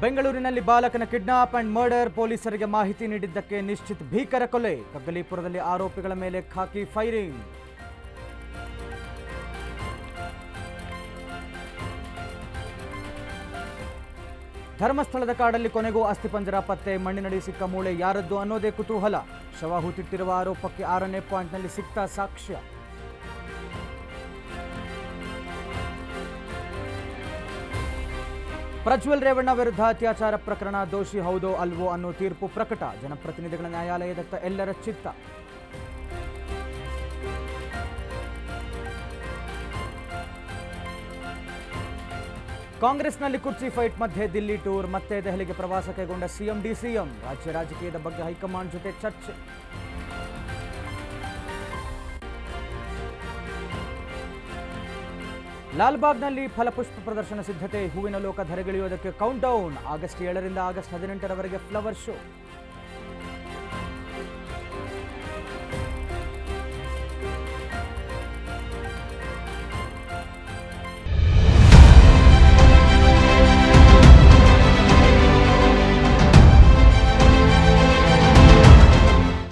ಬೆಂಗಳೂರಿನಲ್ಲಿ ಬಾಲಕನ kidnap and murder, ಪೊಲೀಸರಿಗೆ ಮಾಹಿತಿ ನೀಡಿದ್ದಕ್ಕೆ ನಿಶ್ಚಿತ್ ಭೀಕರ ಕೊಲೆ. ಕಗ್ಗಲೀಪುರದಲ್ಲಿ ಆರೋಪಿಗಳ ಮೇಲೆ ಖಾಕಿ ಫೈರಿಂಗ್. ಧರ್ಮಸ್ಥಳದ ಕಾಡಲ್ಲಿ ಕೊನೆಗೂ ಅಸ್ಥಿಪಂಜರ ಪತ್ತೆ, ಮಣ್ಣಿನಡಿ ಸಿಕ್ಕ ಮೂಳೆ ಯಾರದ್ದು ಅನ್ನೋದೇ ಕುತೂಹಲ. ಶವ ಹೂತಿಟ್ಟಿರುವ ಆರೋಪಕ್ಕೆ 6ನೇ ಪಾಯಿಂಟ್ನಲ್ಲಿ ಸಿಕ್ತ ಸಾಕ್ಷ್ಯ. ಪ್ರಜ್ವಲ್ ರೇವಣ್ಣ ವಿರುದ್ಧ ಅತ್ಯಾಚಾರ ಪ್ರಕರಣ, ದೋಷಿ ಹೌದೋ ಅಲ್ವೋ ಅನ್ನೋ ತೀರ್ಪು ಪ್ರಕಟ. ಜನಪ್ರತಿನಿಧಿಗಳ ನ್ಯಾಯಾಲಯದತ್ತ ಎಲ್ಲರ ಚಿತ್ತ. ಕಾಂಗ್ರೆಸ್ನಲ್ಲಿ ಕುರ್ಚಿ ಫೈಟ್ ಮಧ್ಯೆ ದಿಲ್ಲಿ ಟೂರ್, ಮತ್ತೆ ದೆಹಲಿಗೆ ಪ್ರವಾಸ ಕೈಗೊಂಡ ಸಿಎಂ ಡಿಸಿಎಂ. ರಾಜ್ಯ ರಾಜಕೀಯದ ಬಗ್ಗೆ ಹೈಕಮಾಂಡ್ ಜೊತೆ ಚರ್ಚೆ. ಲಾಲ್ಬಾಗ್ನಲ್ಲಿ ಫಲಪುಷ್ಪ ಪ್ರದರ್ಶನ ಸಿದ್ಧತೆ, ಹೂವಿನ ಲೋಕ ಧರೆಗಿಳಿಯೋದಕ್ಕೆ ಕೌಂಟ್ ಡೌನ್. ಆಗಸ್ಟ್ 7ರಿಂದ ಆಗಸ್ಟ್ 18ರವರೆಗೆ ಫ್ಲವರ್ ಶೋ.